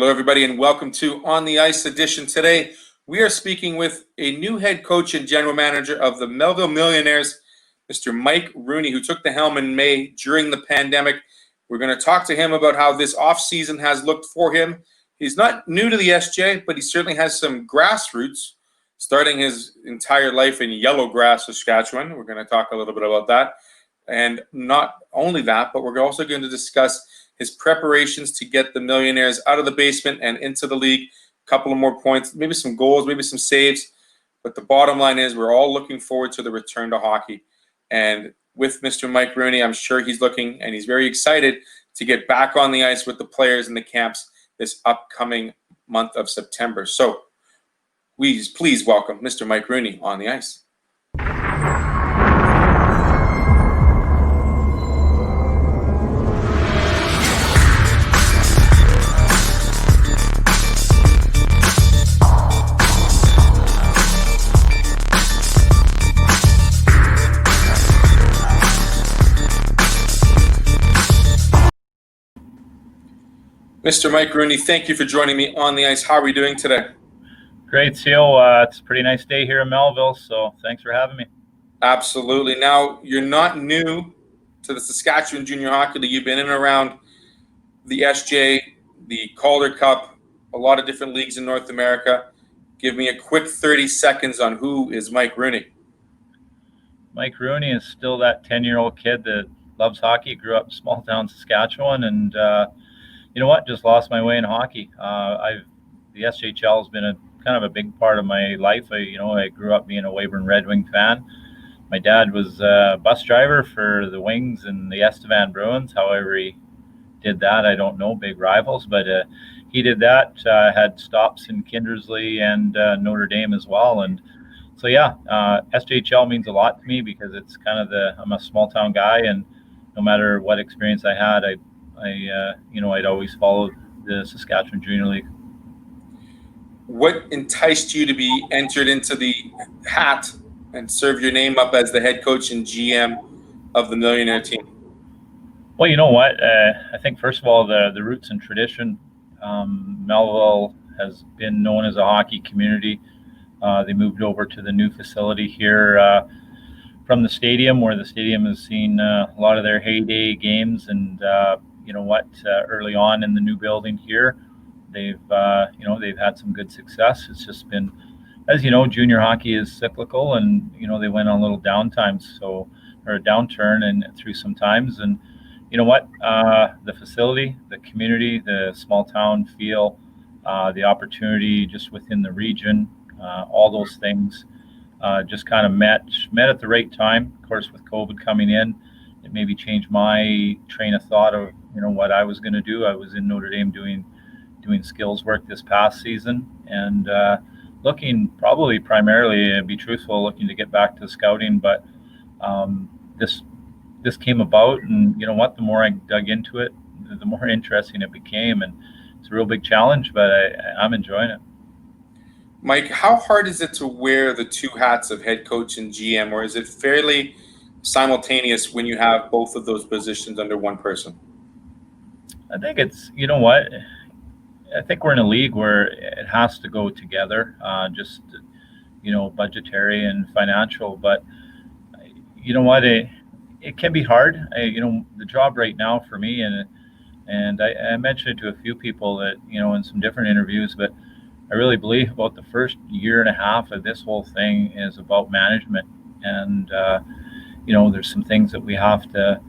Hello, everybody, and welcome to On the Ice edition. Today, we are speaking with a new head coach and general manager of the Melville Millionaires, Mr. Mike Rooney, who took the helm in May during the pandemic. We're going to talk to him about how this offseason has looked for him. He's not new to the SJ, but he certainly has some grassroots, starting his entire life in Yellowgrass, Saskatchewan. We're going to talk a little bit about that. And not only that, but we're also going to discuss his preparations to get the Millionaires out of the basement and into the league. A couple of more points, maybe some goals, maybe some saves. But the bottom line is we're all looking forward to the return to hockey. And with Mr. Mike Rooney, I'm sure he's looking and he's very excited to get back on the ice with the players in the camps this upcoming month of September. So please welcome Mr. Mike Rooney on the ice. Mr. Mike Rooney, thank you for joining me on the ice. How are we doing today? Great, Seal. It's a pretty nice day here in Melville, so thanks for having me. Absolutely. Now, you're not new to the Saskatchewan Junior Hockey League. You've been in and around the SJ, the Calder Cup, a lot of different leagues in North America. Give me a quick 30 seconds on who is Mike Rooney. Mike Rooney is still that 10-year-old kid that loves hockey, grew up in small town Saskatchewan, and you know what? Just lost my way in hockey. The SJHL has been kind of a big part of my life. I grew up being a Weyburn Red Wing fan. My dad was a bus driver for the Wings and the ASTV Bruins. However he did that, I don't know, big rivals, but he did that. Had stops in Kindersley and Notre Dame as well. And so, yeah, SJHL means a lot to me because it's kind of I'm a small town guy, and no matter what experience I had, I'd always followed the Saskatchewan Junior League. What enticed you to be entered into the hat and serve your name up as the head coach and GM of the Millionaire team? Well, you know what? I think, first of all, the roots and tradition. Melville has been known as a hockey community. They moved over to the new facility here from the stadium, where the stadium has seen a lot of their heyday games. And you know what? Early on in the new building here, they've had some good success. It's just been, as you know, junior hockey is cyclical, and they went on a little downturn and through some times. And you know what? The facility, the community, the small town feel, the opportunity just within the region, all those things just kind of met at the right time. Of course, with COVID coming in, it maybe changed my train of thought of what I was going to do. I was in Notre Dame doing skills work this past season, and looking probably primarily, to be truthful, looking to get back to scouting. But this came about, and you know what? The more I dug into it, the more interesting it became, and it's a real big challenge. But I'm enjoying it. Mike, how hard is it to wear the two hats of head coach and GM, or is it fairly simultaneous when you have both of those positions under one person? I think it's, I think we're in a league where it has to go together, just, budgetary and financial. But you know what, it can be hard. The job right now for me, and I mentioned it to a few people that, in some different interviews, but I really believe about the first year and a half of this whole thing is about management. And, there's some things that we have to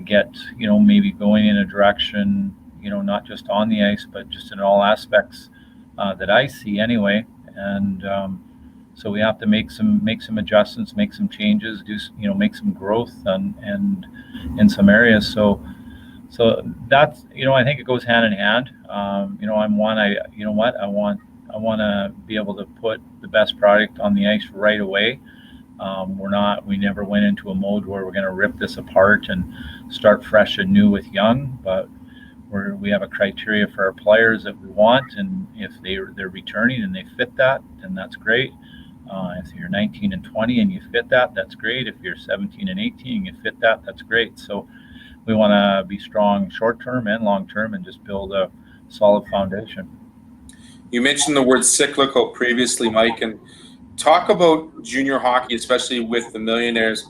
get, maybe going in a direction, not just on the ice, but just in all aspects that I see anyway. And so we have to make some adjustments, make some changes, make some growth and in some areas. So that's, I think it goes hand in hand. I want to be able to put the best product on the ice right away. We never went into a mode where we're going to rip this apart and start fresh and new with young, but we have a criteria for our players that we want, and if they're returning and they fit that, then that's great. If you're 19 and 20 and you fit that, that's great. If you're 17 and 18 and you fit that, that's great. So we want to be strong short term and long term, and just build a solid foundation. You mentioned the word cyclical previously, Mike, and talk about junior hockey, especially with the Millionaires.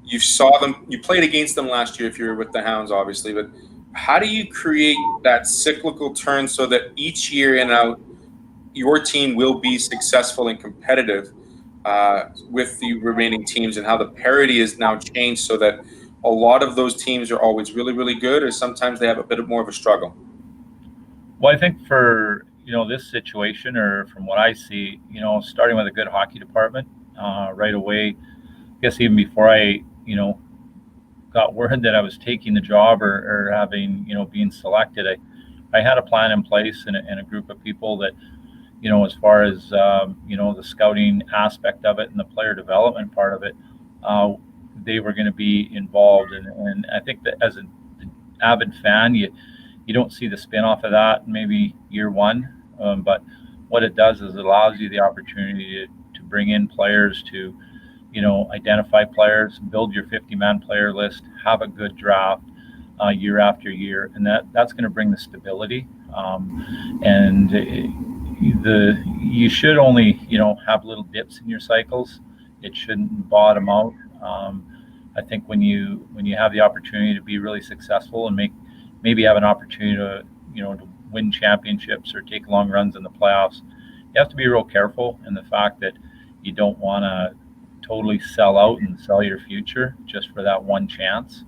You saw them, you played against them last year if you were with the Hounds, obviously, but how do you create that cyclical turn so that each year in and out, your team will be successful and competitive with the remaining teams, and how the parity is now changed so that a lot of those teams are always really, really good, or sometimes they have a bit more of a struggle? Well, I think for this situation, or from what I see, starting with a good hockey department right away. I guess even before I got word that I was taking the job or having being selected, I had a plan in place and a group of people that as far as the scouting aspect of it and the player development part of it, they were going to be involved. And I think that as an avid fan, you don't see the spin off of that maybe year one, but what it does is it allows you the opportunity to bring in players, to identify players, build your 50-man player list, have a good draft year after year, and that's going to bring the stability. And you should only have little dips in your cycles. It shouldn't bottom out. I think when you have the opportunity to be really successful and maybe have an opportunity to to win championships or take long runs in the playoffs, you have to be real careful in the fact that you don't want to totally sell out and sell your future just for that one chance.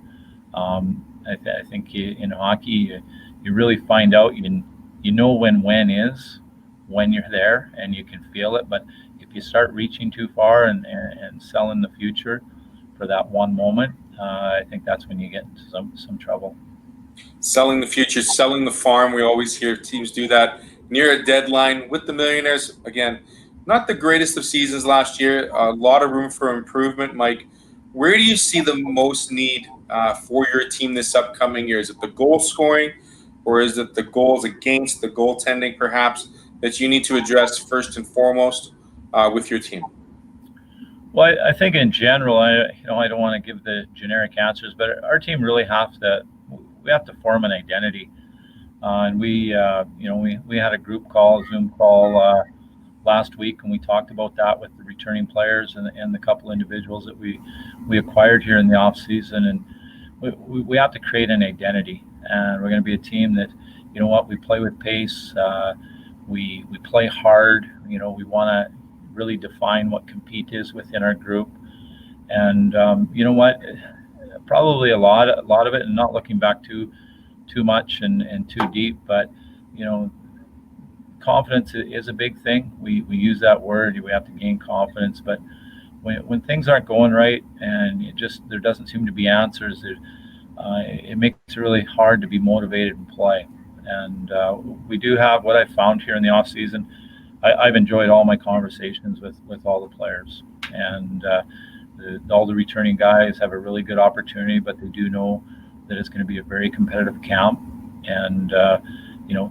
I think in hockey, you really find out, when is when you're there and you can feel it. But if you start reaching too far and selling the future for that one moment, I think that's when you get into some trouble. Selling the future, selling the farm. We always hear teams do that near a deadline. With the Millionaires, again, not the greatest of seasons last year. A lot of room for improvement. Mike, where do you see the most need for your team this upcoming year? Is it the goal scoring, or is it the goals against, the goaltending perhaps, that you need to address first and foremost with your team? Well, I think in general, I don't want to give the generic answers, but our team really have to form an identity. And we had a group call, Zoom call last week, and we talked about that with the returning players and the couple individuals that we acquired here in the off season. And we have to create an identity, and we're going to be a team that, we play with pace. We play hard. We want to really define what compete is within our group. And probably a lot of it, and not looking back too much and too deep, but confidence is a big thing. We use that word. We have to gain confidence, but when things aren't going right and there doesn't seem to be answers, it makes it really hard to be motivated and play. And we do have, what I found here in the off season, I've enjoyed all my conversations with all the players, and all the returning guys have a really good opportunity, but they do know that it's going to be a very competitive camp. And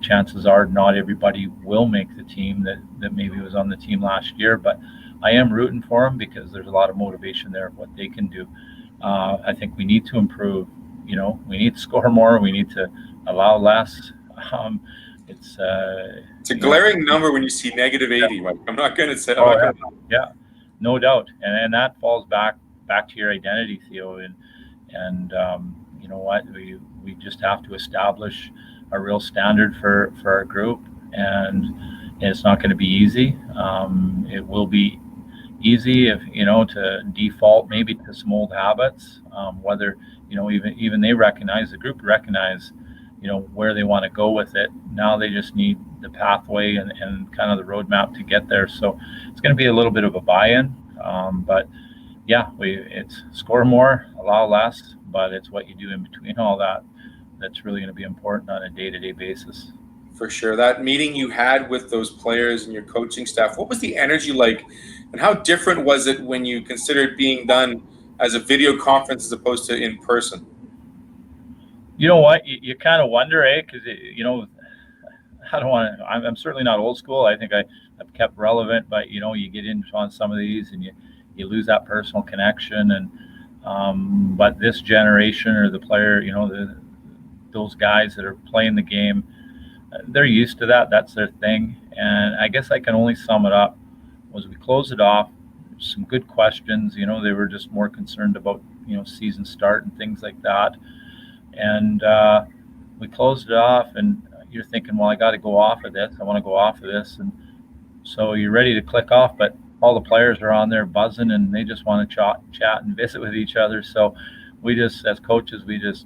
chances are not everybody will make the team that maybe was on the team last year, but I am rooting for them because there's a lot of motivation there of what they can do. I think we need to improve. We need to score more. We need to allow less. It's a glaring number when you see -80. Mike. I'm not going to say. Yeah, no doubt, and that falls back to your identity, Theo. And you know what? We just have to establish a real standard for our group, and it's not going to be easy. It will be easy if to default maybe to some old habits, whether even they recognize, the group recognize where they want to go with it. Now they just need the pathway and kind of the roadmap to get there. So it's going to be a little bit of a buy-in, but yeah, it's score more, allow less, but it's what you do in between all that that's really going to be important on a day-to-day basis. For sure. That meeting you had with those players and your coaching staff, what was the energy like, and how different was it when you considered being done as a video conference as opposed to in person? You know what? You kind of wonder, because I don't want to. I'm certainly not old school. I think I've kept relevant, but you get into on some of these and you lose that personal connection. And but this generation, or the player, those guys that are playing the game, they're used to that. That's their thing. And I guess I can only sum it up was we closed it off. Some good questions. They were just more concerned about season start and things like that. And we closed it off. And you're thinking, well, I got to go off of this. I want to go off of this. And so you're ready to click off, but all the players are on there buzzing, and they just want to chat and visit with each other. So we just, as coaches, we just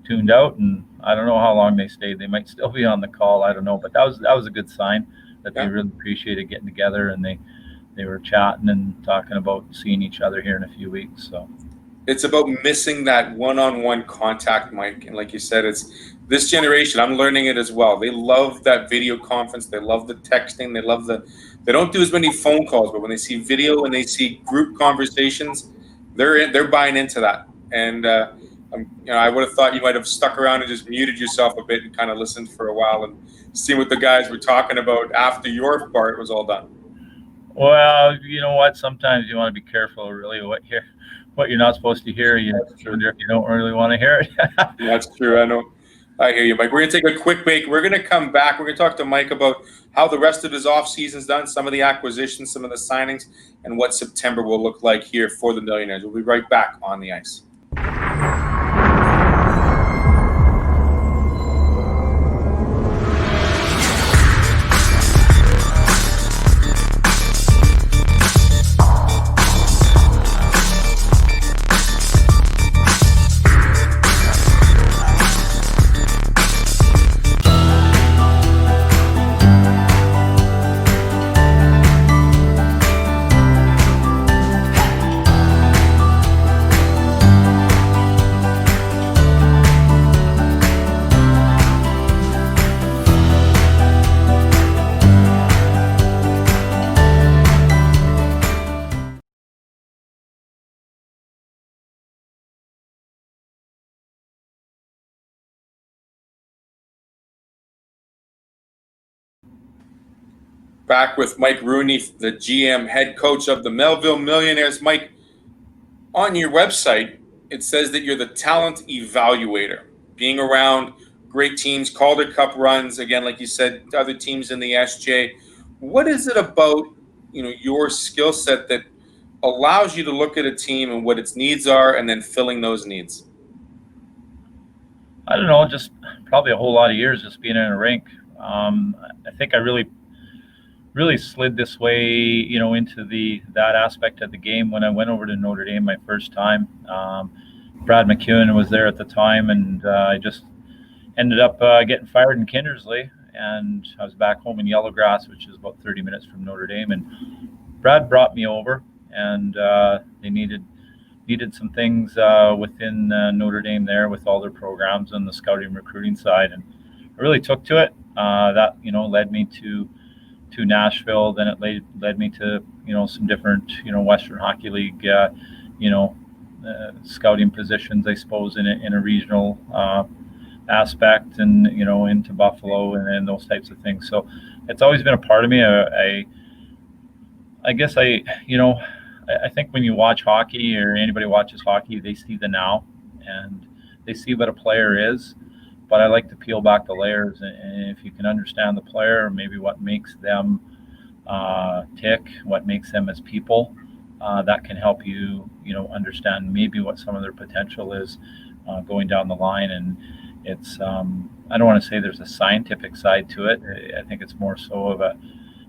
tuned out, and I don't know how long they stayed. They might still be on the call. I don't know, but that was a good sign that they really appreciated getting together, and they were chatting and talking about seeing each other here in a few weeks. So it's about missing that one-on-one contact, Mike. And like you said, it's this generation. I'm learning it as well. They love that video conference. They love the texting. They don't do as many phone calls, but when they see video and they see group conversations, they're buying into that. And I would have thought you might have stuck around and just muted yourself a bit and kind of listened for a while and see what the guys were talking about after your part was all done. Well, you know what? Sometimes you want to be careful, really, what you're not supposed to hear. You wonder if you don't really want to hear it. That's true. I know. I hear you, Mike. We're going to take a quick break. We're going to come back. We're going to talk to Mike about how the rest of his offseason's done, some of the acquisitions, some of the signings, and what September will look like here for the Millionaires. We'll be right back on the ice. Back with Mike Rooney, the GM, head coach of the Melville Millionaires. Mike, on your website, it says that you're the talent evaluator, being around great teams, Calder Cup runs, again, like you said, other teams in the SJ. What is it about, your skill set that allows you to look at a team and what its needs are and then filling those needs? I don't know, just probably a whole lot of years just being in a rink. I think I really slid this way, into that aspect of the game when I went over to Notre Dame my first time. Brad McEwen was there at the time, and I just ended up getting fired in Kindersley, and I was back home in Yellowgrass, which is about 30 minutes from Notre Dame. And Brad brought me over, and they needed some things within Notre Dame there with all their programs and the scouting recruiting side, and I really took to it. That led me to Nashville. Then it led me to some different Western Hockey League scouting positions, I suppose, in a regional aspect, and into Buffalo and those types of things. So it's always been a part of me. I guess I think when you watch hockey, or anybody watches hockey, they see the now and they see what a player is. But I like to peel back the layers, and if you can understand the player, maybe what makes them tick, what makes them as people, that can help you, understand maybe what some of their potential is going down the line. And it's, I don't want to say there's a scientific side to it. I think it's more so of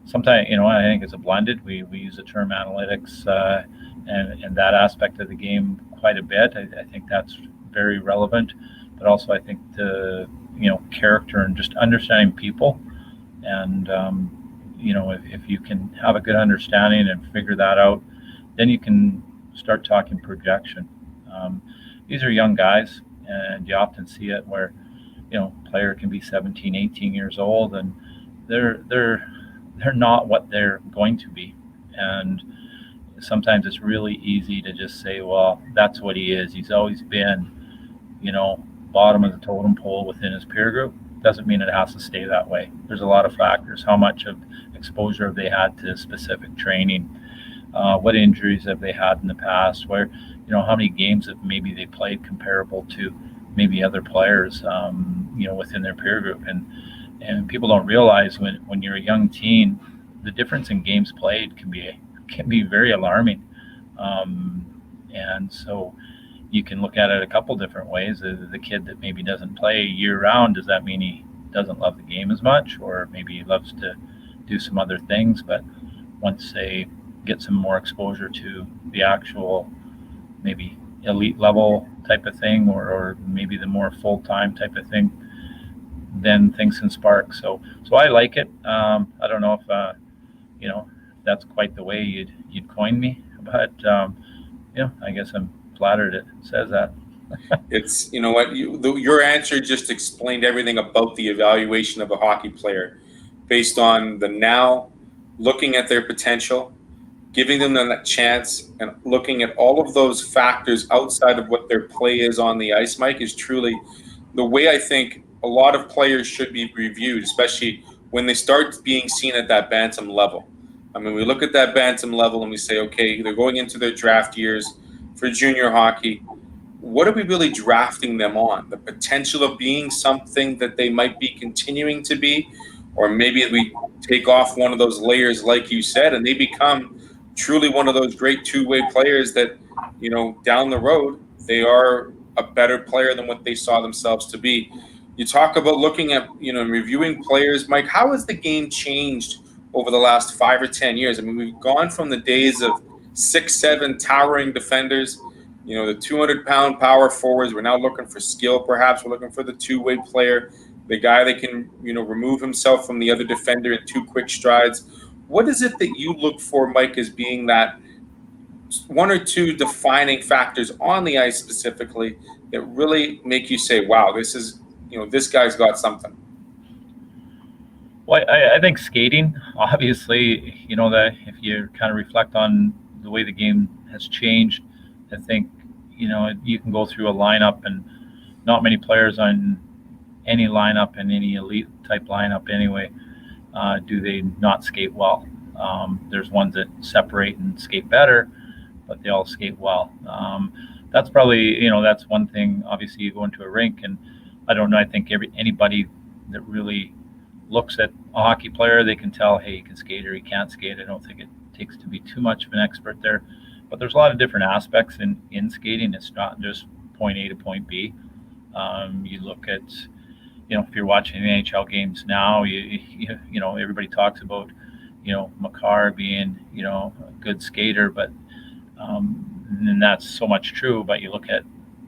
sometimes, I think it's a blended. We use the term analytics and that aspect of the game quite a bit. I think that's very relevant. But also I think the character and just understanding people, and if you can have a good understanding and figure that out, then you can start talking projection. These are young guys, and you often see it where player can be 17, 18 years old, and they're not what they're going to be. And sometimes it's really easy to just say, well, that's what he is. He's always been bottom of the totem pole within his peer group. Doesn't mean it has to stay that way. There's a lot of factors. How much of exposure have they had to specific training? What injuries have they had in the past? Where, how many games have maybe they played comparable to maybe other players, within their peer group? and people don't realize when you're a young teen, the difference in games played can be very alarming. And so you can look at it a couple different ways. The kid that maybe doesn't play year round, does that mean he doesn't love the game as much, or maybe he loves to do some other things? But once they get some more exposure to the actual maybe elite level type of thing, or maybe the more full-time type of thing, then things can spark. So I like it. I don't know if that's quite the way you'd coin me, but I guess I'm flattered it says that. It's, you know what, your answer just explained everything about the evaluation of a hockey player based on the now, looking at their potential, giving them that chance, and looking at all of those factors outside of what their play is on the ice, Mike, is truly the way I think a lot of players should be reviewed, especially when they start being seen at that bantam level. I mean, we look at that bantam level and we say, okay, they're going into their draft years for junior hockey. What are we really drafting them on? The potential of being something that they might be continuing to be, or maybe we take off one of those layers, like you said, and they become truly one of those great two-way players that, down the road, they are a better player than what they saw themselves to be. You talk about looking at, reviewing players, Mike. How has the game changed over the last 5 or 10 years? I mean, we've gone from the days of 6'7" towering defenders, the 200-pound power forwards. We're now looking for skill, perhaps. We're looking for the two-way player, the guy that can, remove himself from the other defender in 2 quick strides. What is it that you look for, Mike, as being that 1 or 2 defining factors on the ice specifically that really make you say, wow, this is, this guy's got something? Well, I think skating, obviously, that if you kind of reflect on the way the game has changed, I think, you can go through a lineup and not many players on any lineup, and any elite type lineup anyway, do they not skate well. There's ones that separate and skate better, but they all skate well. That's probably, that's one thing. Obviously, you go into a rink, and I don't know, I think anybody that really looks at a hockey player, they can tell, hey, he can skate or he can't skate. I don't think it takes to be too much of an expert there. But there's a lot of different aspects in skating. It's not just point A to point B. You look at, if you're watching the NHL games now, everybody talks about, Makar being, a good skater, but and that's so much true. But you look at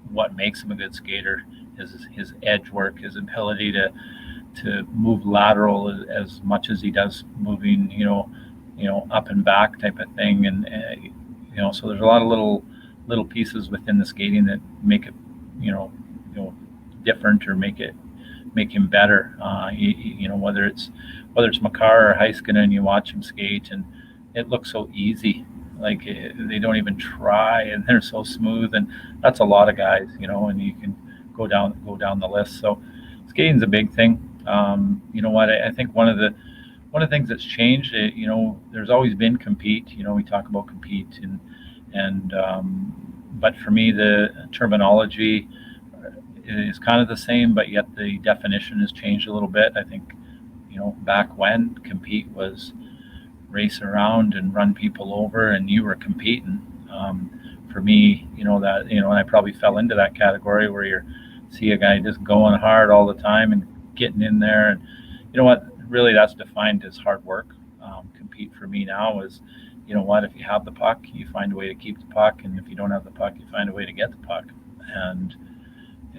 what makes him a good skater is his edge work, his ability to move lateral as much as he does moving, up and back type of thing, and so there's a lot of little pieces within the skating that make it, different, or make him better. Whether it's Makar or Heiskanen, and you watch him skate, and it looks so easy, like they don't even try, and they're so smooth, and that's a lot of guys, and you can go down the list. So skating's a big thing. I think one of the things that's changed, there's always been compete. We talk about compete, and but for me, the terminology is kind of the same, but yet the definition has changed a little bit. I think, back when compete was race around and run people over, and you were competing. For me, that, and I probably fell into that category where you see a guy just going hard all the time and getting in there, and really that's defined as hard work. Compete for me now is, if you have the puck, you find a way to keep the puck, and if you don't have the puck, you find a way to get the puck, and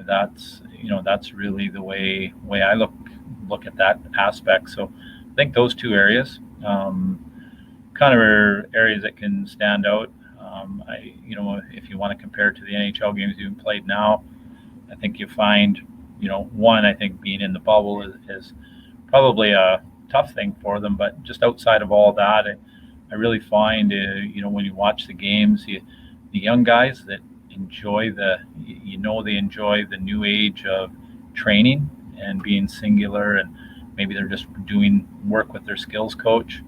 that's really the way I look at that aspect. So I think those 2 areas kind of are areas that can stand out. If you want to compare it to the NHL games you've played now, I think you find, one, I think being in the bubble is probably a tough thing for them, but just outside of all that, I really find, when you watch the games, the young guys that enjoy they enjoy the new age of training and being singular, and maybe they're just doing work with their skills coach.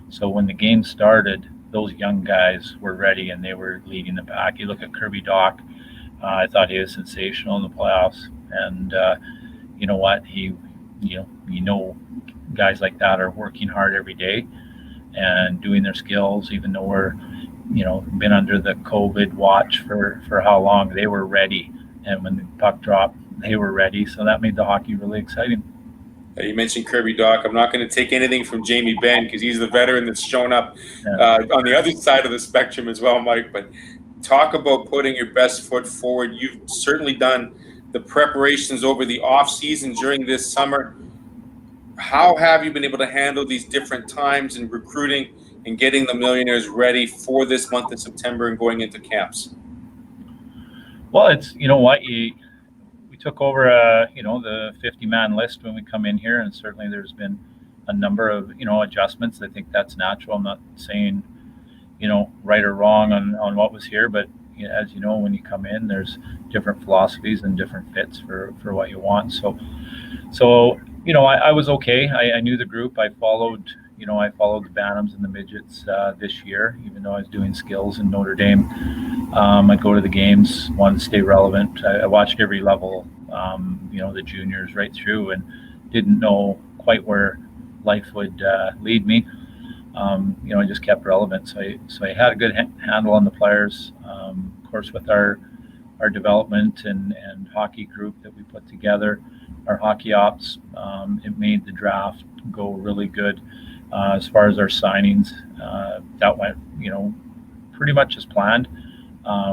So when the game started, those young guys were ready, and they were leading the pack. You look at Kirby Doc, I thought he was sensational in the playoffs, and you know what, he guys like that are working hard every day and doing their skills, even though we're been under the COVID watch for how long. They were ready, and when the puck dropped, they were ready. So that made the hockey really exciting. You mentioned Kirby Doc. I'm not going to take anything from Jamie Benn because he's the veteran that's shown up on the other side of the spectrum as well, Mike. But talk about putting your best foot forward. You've certainly done the preparations over the off season during this summer. How have you been able to handle these different times in recruiting and getting the Millionaires ready for this month of September and going into camps? Well, it's we took over the 50-man list when we come in here, and certainly there's been a number of adjustments. I think that's natural. I'm not saying right or wrong on what was here, but as you know, when you come in, there's different philosophies and different fits for what you want. So I was okay. I knew the group. I followed the Bantams and the Midgets this year, even though I was doing skills in Notre Dame. I'd go to the games, wanted to stay relevant. I watched every level, the juniors right through, and didn't know quite where life would lead me. I just kept relevant. So I had a good handle on the players. Of course, with our development and hockey group that we put together, our hockey ops, it made the draft go really good. As far as our signings, that went, pretty much as planned.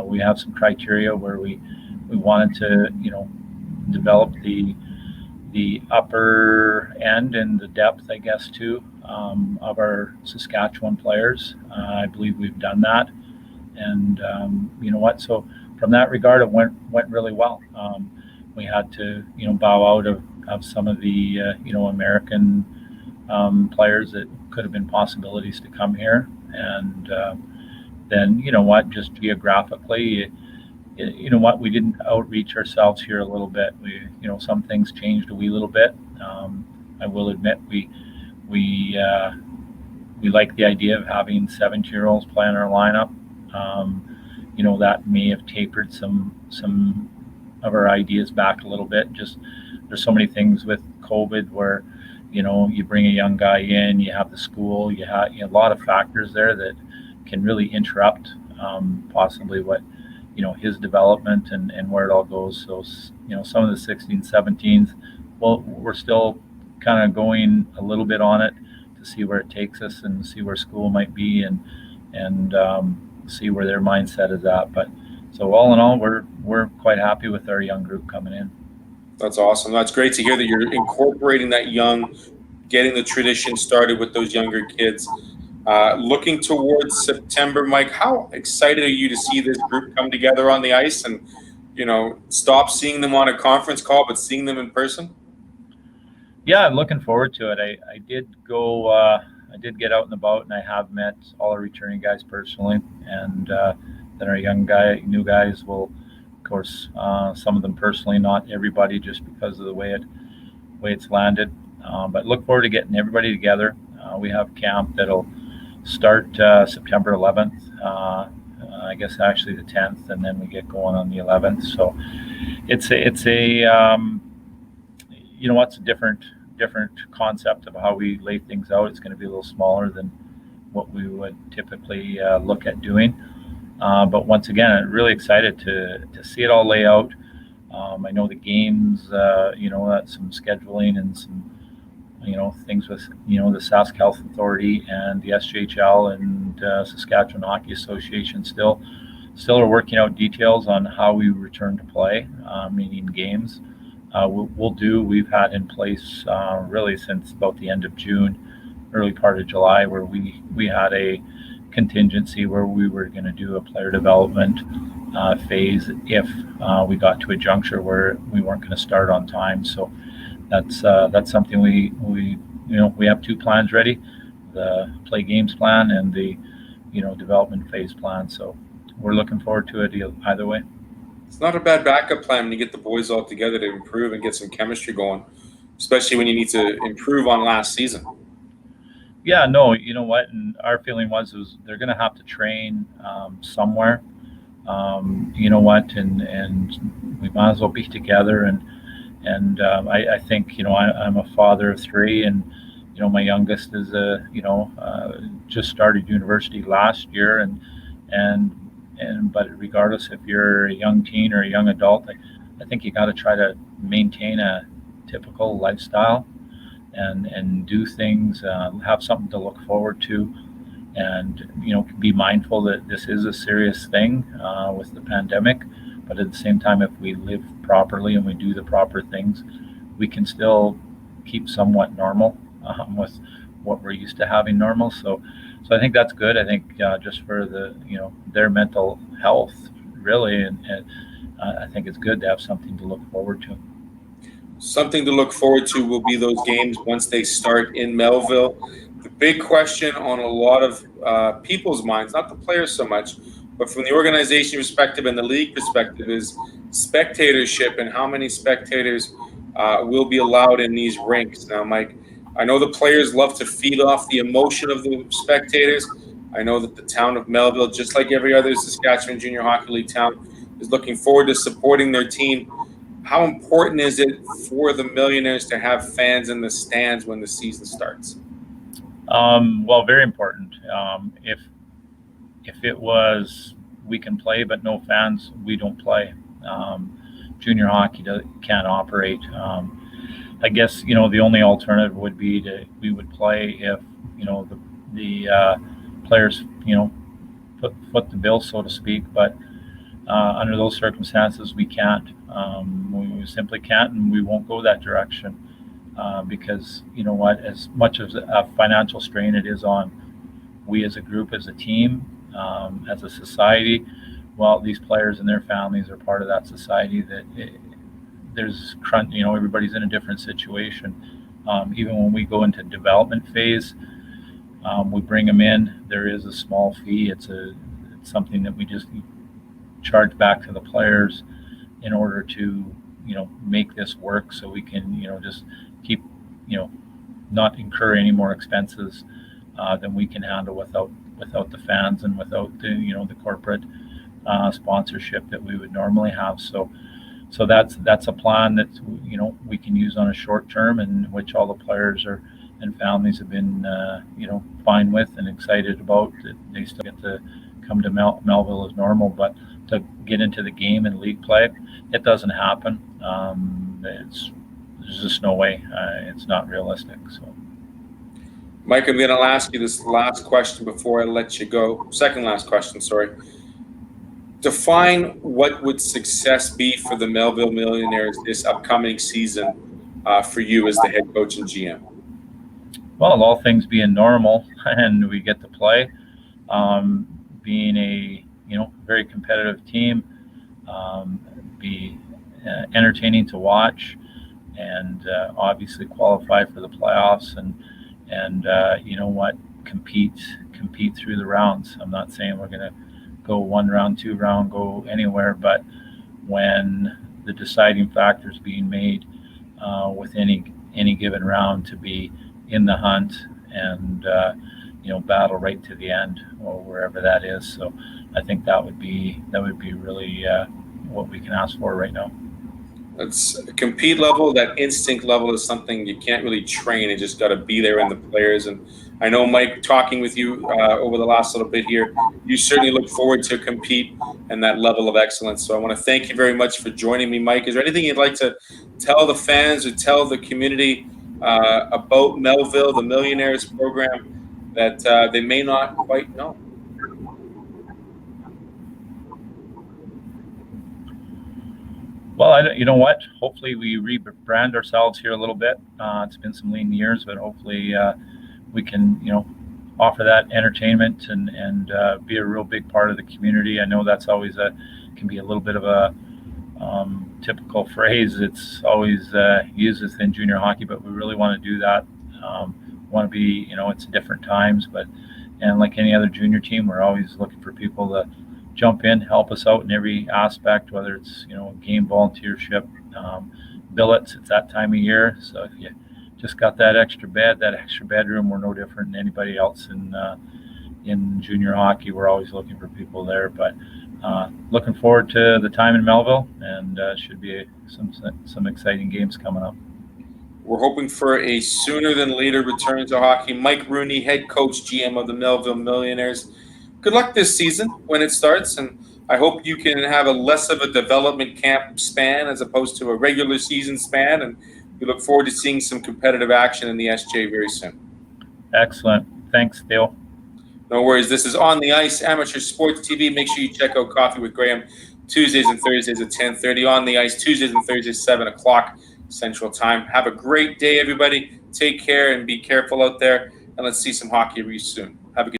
We have some criteria where we wanted to, develop the upper end and the depth, I guess, too, of our Saskatchewan players. I believe we've done that, and so from that regard, it went really well. We had to, bow out of some of the, American players that could have been possibilities to come here. And then, just geographically, we didn't outreach ourselves here a little bit. We, some things changed a wee little bit. I will admit we like the idea of having 17-year-olds play in our lineup. That may have tapered some of our ideas back a little bit. Just there's so many things with COVID where you bring a young guy in, you have the school, you have a lot of factors there that can really interrupt possibly what his development and where it all goes. So some of the 16s, 17s, well, we're still kind of going a little bit on it to see where it takes us and see where school might be and see where their mindset is at. But so all in all, we're quite happy with our young group coming in. That's awesome. That's great to hear that you're incorporating that young, getting the tradition started with those younger kids. Looking towards September, Mike, how excited are you to see this group come together on the ice and, stop seeing them on a conference call, but seeing them in person? Yeah, I'm looking forward to it. I did go, I did get out and about, and I have met all our returning guys personally. And then our new guys will, of course, some of them personally, not everybody, just because of the way it's landed. But look forward to getting everybody together. We have camp that'll start September 11th. I guess actually the 10th, and then we get going on the 11th. So it's a it's a different concept of how we lay things out. It's going to be a little smaller than what we would typically look at doing. But once again, I'm really excited to see it all lay out. I know the games, that's some scheduling and some, things with, the Sask Health Authority and the SJHL and Saskatchewan Hockey Association still are working out details on how we return to play, meaning games. We've had in place really since about the end of June, early part of July, where we had a contingency where we were going to do a player development phase if we got to a juncture where we weren't going to start on time. So that's something we have two plans ready: the play games plan and the development phase plan. So we're looking forward to it either way. It's not a bad backup plan when you get the boys all together to improve and get some chemistry going, especially when you need to improve on last season. Yeah, no, you know what? And our feeling was they're going to have to train somewhere. You know what? And we might as well be together I think, I'm a father of three, and my youngest is just started university last year, but regardless if you're a young teen or a young adult, I think you got to try to maintain a typical lifestyle and do things, have something to look forward to, and be mindful that this is a serious thing with the pandemic. But at the same time, if we live properly and we do the proper things, we can still keep somewhat normal with what we're used to having normal. So I think that's good. I think just for their mental health, really, and I think it's good to have something to look forward to. Something to look forward to will be those games once they start in Melville. The big question on a lot of people's minds, not the players so much, but from the organization perspective and the league perspective, is spectatorship and how many spectators will be allowed in these rinks. Now, Mike, I know the players love to feed off the emotion of the spectators. I know that the town of Melville, just like every other Saskatchewan Junior Hockey League town, is looking forward to supporting their team. How important is it for the Millionaires to have fans in the stands when the season starts? Well, very important. If it was we can play but no fans, we don't play. Junior hockey can't operate. I guess the only alternative would be we would play if the players foot the bill, so to speak. But under those circumstances, we can't. We simply can't, and we won't go that direction because as much as a financial strain it is on we as a group, as a team, as a society, well, these players and their families are part of that society. There's crunch. Everybody's in a different situation. Even when we go into development phase, we bring them in. There is a small fee. It's something that we just charge back to the players in order to make this work, so we can just keep not incur any more expenses than we can handle without the fans and without the corporate sponsorship that we would normally have. So that's a plan that we can use on a short term, and which all the players and families have been fine with and excited about. That they still get to come to Melville as normal, but to get into the game and league play, it doesn't happen. There's just no way. It's not realistic. So, Mike, I'm going to ask you this last question before I let you go. Second last question, sorry. Define what would success be for the Melville Millionaires this upcoming season for you as the head coach and GM. Well, all things being normal and we get to play, being a very competitive team, be entertaining to watch, and obviously qualify for the playoffs, and compete through the rounds. I'm not saying we're going to go one round, two round, go anywhere, but when the deciding factor is being made with any given round, to be in the hunt and battle right to the end or wherever that is. So I think that would be really what we can ask for right now. That's a compete level. That instinct level is something you can't really train. It just got to be there in the players. And I know, Mike, talking with you over the last little bit here, you certainly look forward to compete and that level of excellence. So I want to thank you very much for joining me, Mike. Is there anything you'd like to tell the fans or tell the community about Melville, the Millionaires program, that they may not quite know? Well, you know what? Hopefully we rebrand ourselves here a little bit. It's been some lean years, but hopefully we can, offer that entertainment and be a real big part of the community. I know that's always can be a little bit of a typical phrase. It's always used within junior hockey, but we really want to do that. Want to be, it's different times, and like any other junior team, we're always looking for people to jump in, help us out in every aspect, whether it's game volunteership, billets. It's that time of year, so if you just got that extra bed, that extra bedroom, we're no different than anybody else in junior hockey. We're always looking for people there, but looking forward to the time in Melville, and should be some exciting games coming up. We're hoping for a sooner than later return to hockey. Mike Rooney, head coach, GM of the Melville Millionaires. Good luck this season when it starts, and I hope you can have a less of a development camp span as opposed to a regular season span, and we look forward to seeing some competitive action in the SJ very soon. Excellent. Thanks, Dale. No worries. This is On the Ice, Amateur Sports TV. Make sure you check out Coffee with Graham Tuesdays and Thursdays at 10:30. On the Ice, Tuesdays and Thursdays, 7 o'clock Central Time. Have a great day, everybody. Take care and be careful out there, and let's see some hockey soon.